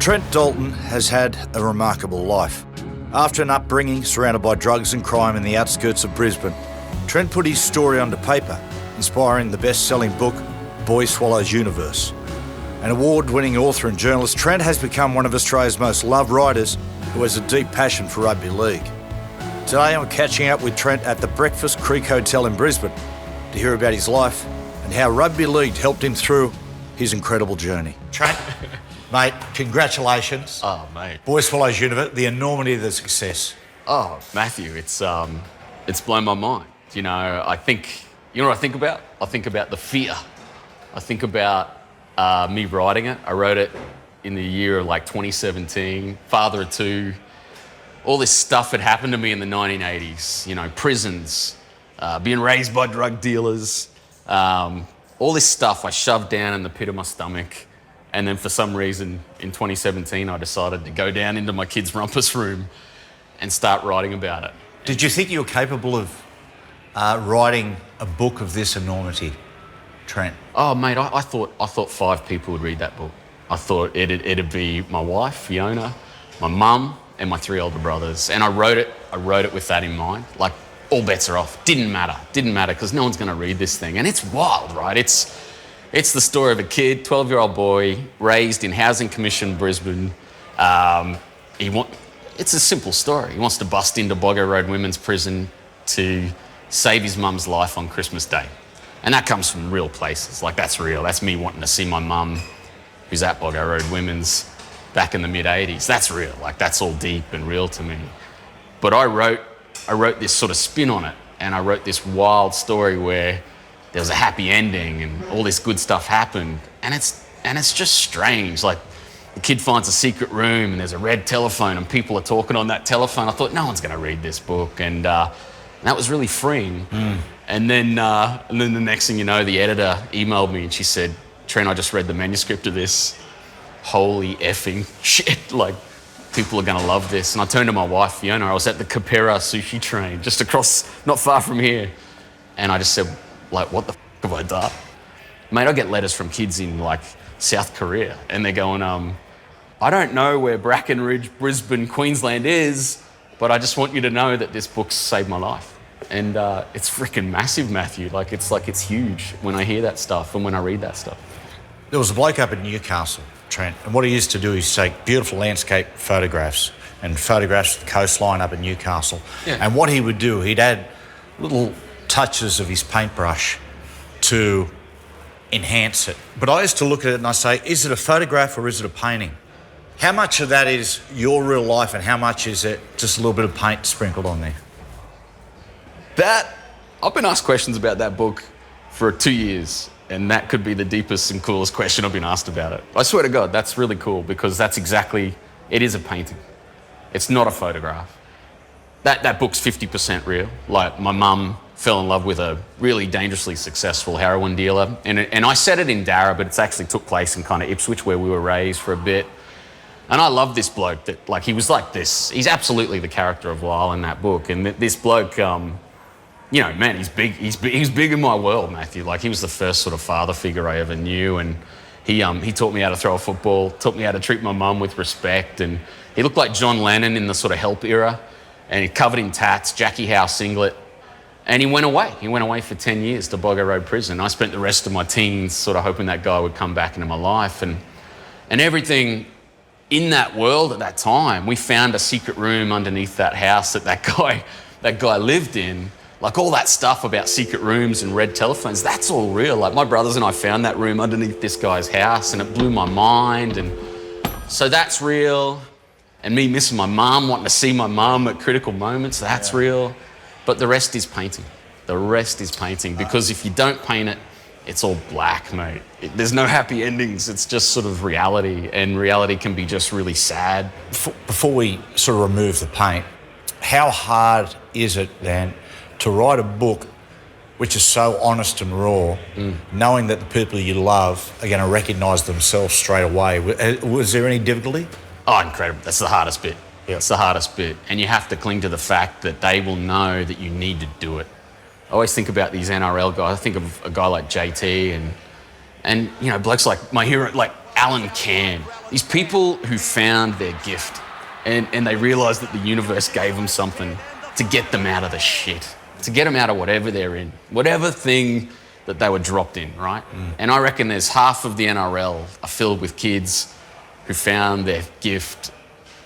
Trent Dalton has had a remarkable life. After an upbringing surrounded by drugs and crime in the outskirts of Brisbane, Trent put his story onto paper, inspiring the best-selling book, Boy Swallows Universe. An award-winning author and journalist, Trent has become one of Australia's most loved writers who has a deep passion for rugby league. Today I'm catching up with Trent at the Breakfast Creek Hotel in Brisbane to hear about his life and how rugby league helped him through his incredible journey. Trent, mate, congratulations. Oh, mate. Boy Swallows Universe, the enormity of the success. Oh, Matthew, it's blown my mind. You know, you know what I think about? I think about the fear. I think about me writing it. I wrote it in the year of 2017, father of two. All this stuff had happened to me in the 1980s, you know, prisons, being raised by drug dealers, all this stuff I shoved down in the pit of my stomach. And then for some reason in 2017, I decided to go down into my kid's rumpus room and start writing about it. Did you think you were capable of writing a book of this enormity, Trent? Oh, mate, I thought 5 people would read that book. I thought it'd be my wife, Fiona, my mum, and my 3 older brothers. And I wrote it with that in mind. Like, all bets are off. Didn't matter because no one's going to read this thing. And it's wild, right? It's the story of a kid, 12-year-old boy, raised in Housing Commission, Brisbane. It's a simple story. He wants to bust into Boggo Road Women's Prison to save his mum's life on Christmas Day. And that comes from real places. Like, that's real. That's me wanting to see my mum, who's at Boggo Road Women's, back in the mid-'80s. That's real. Like, that's all deep and real to me. But I wrote this sort of spin on it, and I wrote this wild story where there was a happy ending and all this good stuff happened. And it's just strange. Like, the kid finds a secret room and there's a red telephone and people are talking on that telephone. I thought, no one's going to read this book. And that was really freeing. And then the next thing you know, the editor emailed me and she said, Trent, I just read the manuscript of this. Holy effing shit. Like, people are going to love this. And I turned to my wife, Fiona. I was at the Capera sushi train just across, not far from here. And I just said, what the f*** have I done? Mate, I get letters from kids in, South Korea. And they're going, I don't know where Brackenridge, Brisbane, Queensland is, but I just want you to know that this book's saved my life. And it's freaking massive, Matthew. It's huge when I hear that stuff and when I read that stuff. There was a bloke up in Newcastle, Trent, and what he used to do is take beautiful landscape photographs and photographs of the coastline up in Newcastle. Yeah. And what he would do, he'd add little touches of his paintbrush to enhance it. But I used to look at it and I say, is it a photograph or is it a painting? How much of that is your real life and how much is it just a little bit of paint sprinkled on there? I've been asked questions about that book for 2 years, and that could be the deepest and coolest question I've been asked about it. I swear to God, that's really cool because it is a painting. It's not a photograph. That book's 50% real. Like, my mum fell in love with a really dangerously successful heroin dealer, and I said it in Darra, but it's actually took place in kind of Ipswich where we were raised for a bit. And I love this bloke that, he was like this. He's absolutely the character of Lyle in that book. And this bloke, you know, man, he's big. He's big in my world, Matthew. He was the first sort of father figure I ever knew. And he taught me how to throw a football, taught me how to treat my mum with respect. And he looked like John Lennon in the sort of Help era. And he covered in tats, Jackie Howe singlet. And he went away. He went away for 10 years to Boggo Road Prison. I spent the rest of my teens sort of hoping that guy would come back into my life. And everything in that world at that time, we found a secret room underneath that house that guy lived in. All that stuff about secret rooms and red telephones, that's all real. My brothers and I found that room underneath this guy's house and it blew my mind. And so that's real. And me missing my mum, wanting to see my mum at critical moments, that's real. But the rest is painting. The rest is painting because if you don't paint it, it's all black, mate. There's no happy endings. It's just sort of reality, and reality can be just really sad. Before we sort of remove the paint, how hard is it then to write a book which is so honest and raw, knowing that the people you love are going to recognise themselves straight away? Was there any difficulty? Oh, incredible. That's the hardest bit. Yeah. It's the hardest bit. And you have to cling to the fact that they will know that you need to do it. I always think about these NRL guys. I think of a guy like JT and you know, blokes like my hero, like Alan Can. These people who found their gift and they realised that the universe gave them something to get them out of the shit, to get them out of whatever they're in, whatever thing that they were dropped in, right? And I reckon there's half of the NRL are filled with kids who found their gift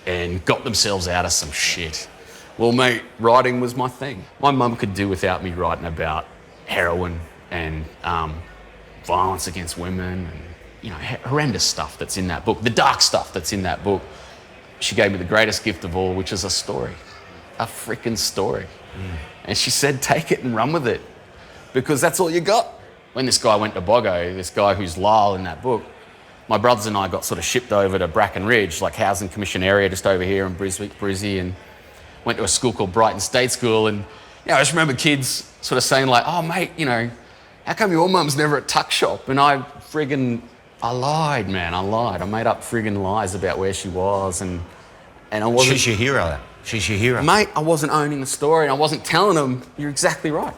and got themselves out of some shit. Well, mate, writing was my thing. My mum could do without me writing about heroin and violence against women and, you know, horrendous stuff that's in that book, the dark stuff that's in that book. She gave me the greatest gift of all, which is a story, a freaking story. And she said, take it and run with it, because that's all you got. When this guy went to Boggo, this guy who's Lyle in that book, my brothers and I got sort of shipped over to Bracken Ridge, like Housing Commission area just over here in Brizzy, and went to a school called Brighton State School. And, you know, I just remember kids sort of saying like, oh, mate, you know, how come your mum's never at tuck shop? And I lied, man, I lied. I made up friggin' lies about where she was, and I wasn't... She's your hero, though. She's your hero. Mate, I wasn't owning the story and I wasn't telling them, you're exactly right.